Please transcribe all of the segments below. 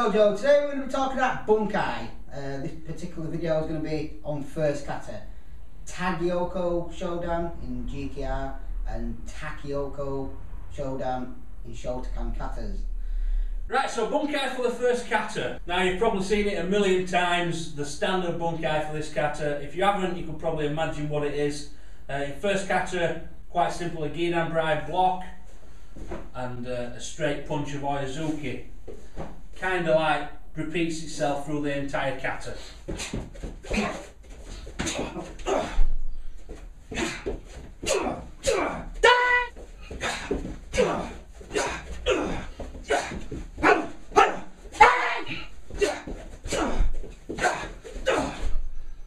Dojo. Today we're going to be talking about bunkai. This particular video is going to be on first kata. Taikyoku Shodan in GKR and Taikyoku Shodan in Shotokan katas. Right, so bunkai for the first kata. Now you've probably seen it a million times, the standard bunkai for this kata. If you haven't, you can probably imagine what it is. In first kata, quite simple, a Gidan block and a straight punch of Oyazuki. Kind of like repeats itself through the entire kata.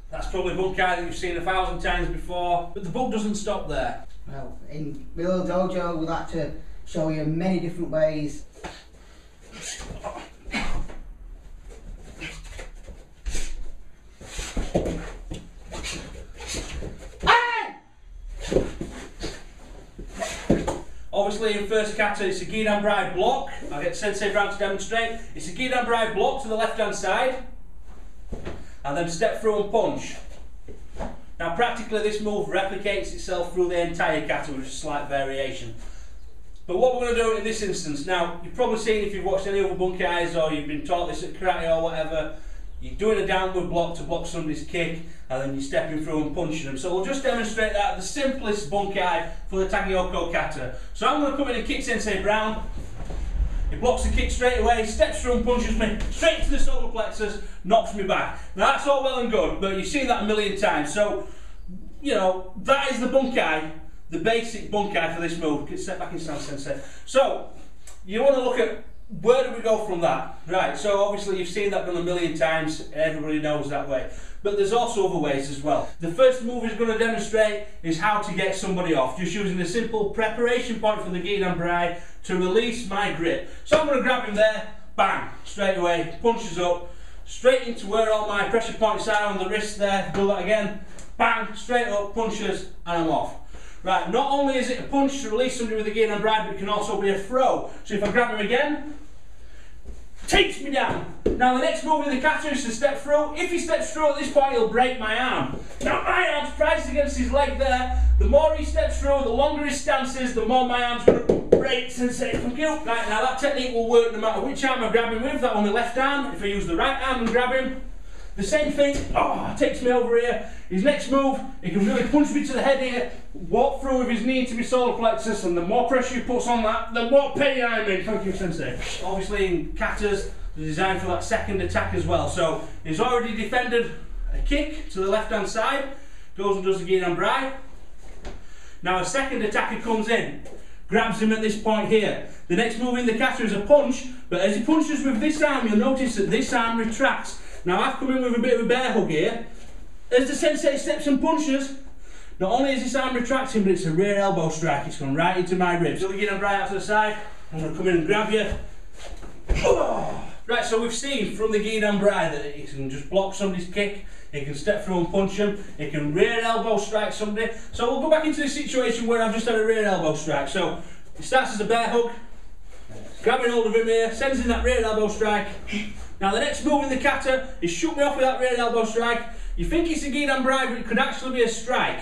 That's probably bunkai that you've seen 1,000 times before, but the book doesn't stop there. Well, in Mill Hill Dojo we like to show you many different ways. Obviously in first kata it's a Gidan block. I'll get Sensei Brown to demonstrate. It's a Gidan block to the left hand side and then step through and punch. Now practically this move replicates itself through the entire kata with a slight variation. But what we're going to do in this instance, now you've probably seen if you've watched any other bunkais or you've been taught this at karate or whatever, you're doing a downward block to block somebody's kick and then you're stepping through and punching them. So we'll just demonstrate that, the simplest bunkai for the Taigyoku kata. So I'm going to come in and kick Sensei Brown. He blocks the kick straight away, steps through and punches me straight into the solar plexus, knocks me back. Now that's all well and good, but you've seen that a million times. So, you know, that is the bunkai, the basic bunkai for this move. Get set back in stance, Sensei. So, you want to look at where do we go from that? Right, so obviously you've seen that done a million times, everybody knows that way. But there's also other ways as well. The first move he's going to demonstrate is how to get somebody off, just using a simple preparation point for the Gidan to release my grip. So I'm going to grab him there, bang, straight away, punches up, straight into where all my pressure points are on the wrist there, do that again, bang, straight up, punches, and I'm off. Right, not only is it a punch to release somebody with a Gidan but it can also be a throw. So if I grab him again, takes me down. Now the next move in the kata is to step through. If he steps through at this point, he'll break my arm. Now my arm's priced against his leg there. The more he steps through, the longer his stance is, the more my arm's going to break. Sensei, thank you. Right, now that technique will work no matter which arm I grab him with. That on the left arm. If I use the right arm and grab him, the same thing. Oh, takes me over here. His next move, he can really punch me to the head here, walk through with his knee into my solar plexus, and the more pressure he puts on that, the more pain I'm in. Thank you, Sensei. Obviously in katas, they're designed for that second attack as well. So he's already defended a kick to the left hand side, goes and does the Gidan. Now a second attacker comes in, grabs him at this point here. The next move in the kata is a punch, but as he punches with this arm, you'll notice that this arm retracts. Now I've come in with a bit of a bear hug here. As the Sensei steps and punches, not only is this arm retracting, but it's a rear elbow strike. It's gone right into my ribs. So we get him right out to the side. I'm going to come in and grab you. Oh. Right, so we've seen from the Gidan that he can just block somebody's kick, he can step through and punch him, he can rear elbow strike somebody. So we'll go back into the situation where I've just had a rear elbow strike. So it starts as a bear hug, grabbing hold of him here, sends in that rear elbow strike. Now the next move in the kata is shoot me off with that rear elbow strike. You think it's a Gidan but it could actually be a strike.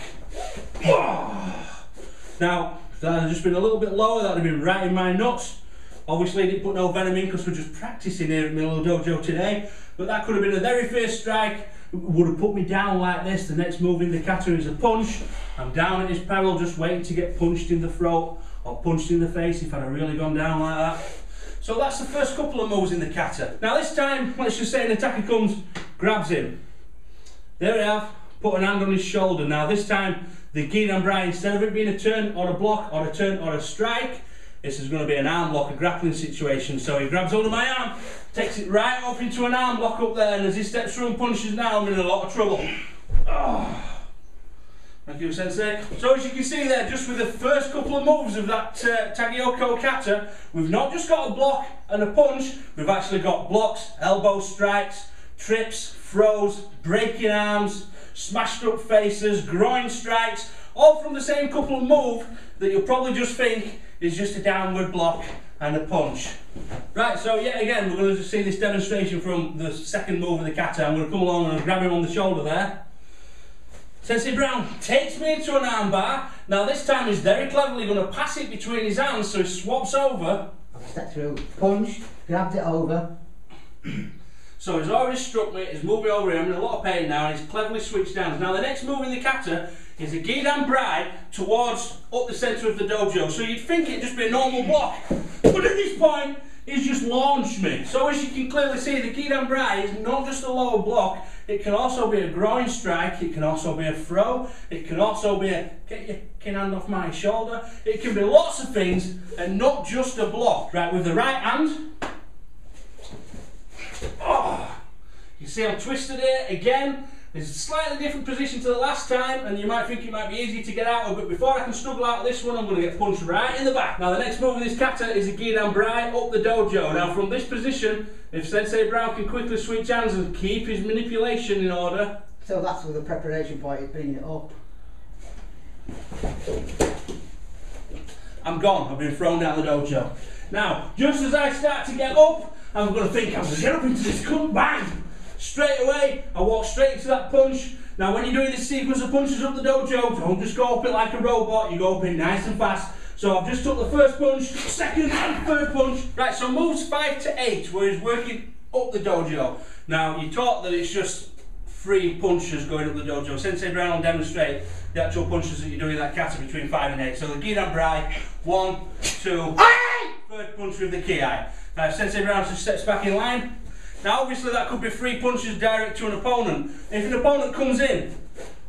Now, if that had just been a little bit lower, that would have been right in my nuts. Obviously, I didn't put no venom in because we're just practicing here at Mill Hill Dojo today. But that could have been a very first strike. It would have put me down like this. The next move in the kata is a punch. I'm down at his peril, just waiting to get punched in the throat or punched in the face if I'd have really gone down like that. So that's the first couple of moves in the kata. Now this time, let's just say an attacker comes, grabs him. There we have, put an hand on his shoulder. Now this time, the Gidan, instead of it being a turn or a block or a turn or a strike, this is going to be an arm lock, a grappling situation. So he grabs hold of my arm, takes it right up into an arm lock up there, and as he steps through and punches now, I'm in a lot of trouble. Oh. Thank you, Sensei. So as you can see there, just with the first couple of moves of that Taigyoku kata, we've not just got a block and a punch, we've actually got blocks, elbow strikes, trips, throws, breaking arms, smashed up faces, groin strikes, all from the same couple of moves that you'll probably just think is just a downward block and a punch. Right, so yet again, we're going to see this demonstration from the second move of the kata. I'm going to come along and grab him on the shoulder there. Sensei Brown takes me into an armbar. Now this time he's very cleverly going to pass it between his hands, so he swaps over. I've stepped through, punched, grabbed it over. So he's already struck me, he's moving over here, I'm in a lot of pain now, and he's cleverly switched hands. Now the next move in the kata is a Gidan Brai towards up the centre of the dojo. So you'd think it'd just be a normal block, but at this point he's just launched me. So as you can clearly see, the Gidan Brai is not just a lower block, it can also be a groin strike, it can also be a throw, it can also be a get your kin hand off my shoulder, it can be lots of things and not just a block. Right, with the right hand, oh, you see I'm twisted here again. It's a slightly different position to the last time, and you might think it might be easy to get out of, but before I can struggle out of this one, I'm going to get punched right in the back. Now the next move of this kata is a Gidan Brai up the dojo. Now from this position, if Sensei Brown can quickly switch hands and keep his manipulation in order. So that's with the preparation point, is bringing it up. I'm gone, I've been thrown down the dojo. Now, just as I start to get up, I'm going to think I'm going to get up into this cunt, bang! Straight away, I walk straight into that punch. Now when you're doing this sequence of punches up the dojo, don't just go up it like a robot, you go up it nice and fast. So I've just took the first punch, second and third punch. Right, so moves 5 to 8, where he's working up the dojo. Now you're taught that it's just 3 punches going up the dojo. Sensei Brown will demonstrate the actual punches that you're doing in that kata between 5 and 8. So the Gidan Brai, 1, 2, third punch with the ki. Now if Sensei Brown just steps back in line. Now obviously that could be 3 punches direct to an opponent. If an opponent comes in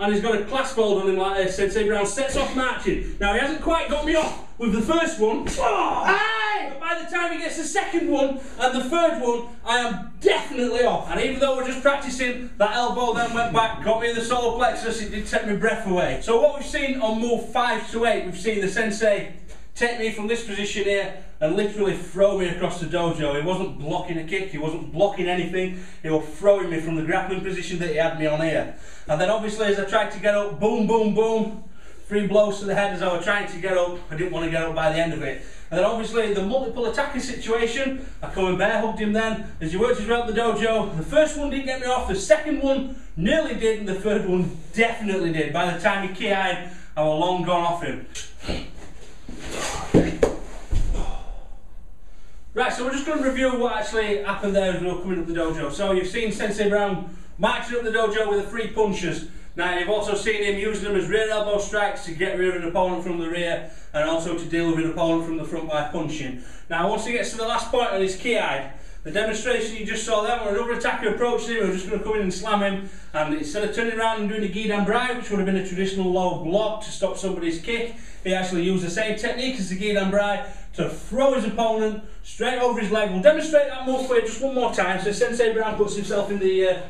and he's got a clasp hold on him like this, Sensei Brown sets off marching. Now he hasn't quite got me off with the first one. But by the time he gets the second one and the third one, I am definitely off. And even though we're just practicing, that elbow then went back, got me in the solar plexus, it did take my breath away. So what we've seen on move 5 to 8, we've seen the Sensei take me from this position here and literally throw me across the dojo. He wasn't blocking a kick, he wasn't blocking anything, he was throwing me from the grappling position that he had me on here. And then obviously as I tried to get up, boom, boom, boom, 3 blows to the head as I was trying to get up. I didn't want to get up by the end of it. And then obviously the multiple attacking situation, I come and bear hugged him then as he worked his way up the dojo. The first one didn't get me off, the second one nearly did, and the third one definitely did. By the time he ki'd, I was long gone off him. Right, so we're just going to review what actually happened there as we were coming up the dojo. So you've seen Sensei Brown marching up the dojo with the 3 punches. Now you've also seen him using them as rear elbow strikes to get rid of an opponent from the rear and also to deal with an opponent from the front by punching. Now once he gets to the last point on his ki, the demonstration you just saw there where another attacker approached him, we were just going to come in and slam him, and instead of turning around and doing a Gidan Brai, which would have been a traditional low block to stop somebody's kick, he actually used the same technique as the Gidan Brai to throw his opponent straight over his leg. We'll demonstrate that move for you just one more time. So Sensei Brown puts himself in the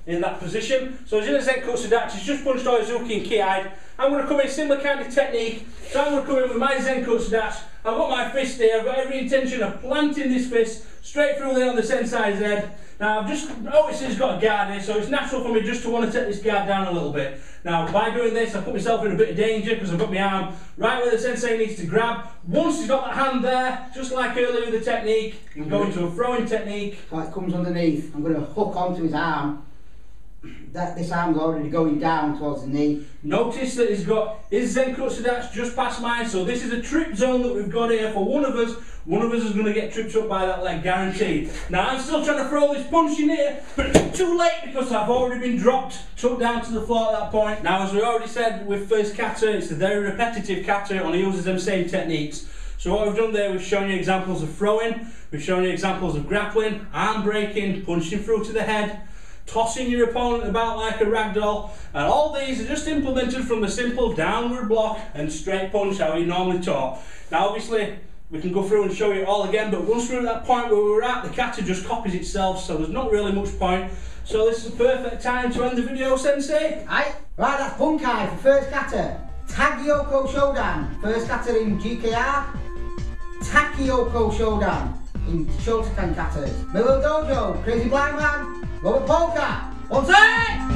in that position. So he's in a Zenkutsu Dachi, he's just punched Oizuki and ki'd. I'm going to come in similar kind of technique. So I'm going to come in with my Zenkutsu Dachi. I've got my fist here, I've got every intention of planting this fist straight through there on the Sensei's head. Now I've just noticed he's got a guard here, so it's natural for me just to want to take this guard down a little bit. Now by doing this I put myself in a bit of danger because I've got my arm right where the Sensei needs to grab. Once he's got that hand there, just like earlier with the technique, you can go into a throwing technique. So it comes underneath, I'm going to hook onto his arm. This arm's already going down towards the knee. Notice that he's got his Zenkutsu Dachi just past mine, so this is a trip zone that we've got here for one of us. One of us is going to get tripped up by that leg, guaranteed. Now I'm still trying to throw this punch in here, but it's too late because I've already been dropped, took down to the floor at that point. Now as we already said with first kata, it's a very repetitive kata, and he uses them same techniques. So what we've done there, we've shown you examples of throwing, we've shown you examples of grappling, arm breaking, punching through to the head, tossing your opponent about like a ragdoll, and all these are just implemented from the simple downward block and straight punch how you normally taught. Now obviously we can go through and show you it all again, but once we're at that point where we were at, the kata just copies itself, so there's not really much point. So this is the perfect time to end the video, Sensei. Right, that's Bunkai for first kata. Taikyoku Shodan, first kata in GKR. Taikyoku Shodan in Shotokan katas. Mill Hill Dojo, Crazy Blind Man, Robert Polecat. One, two!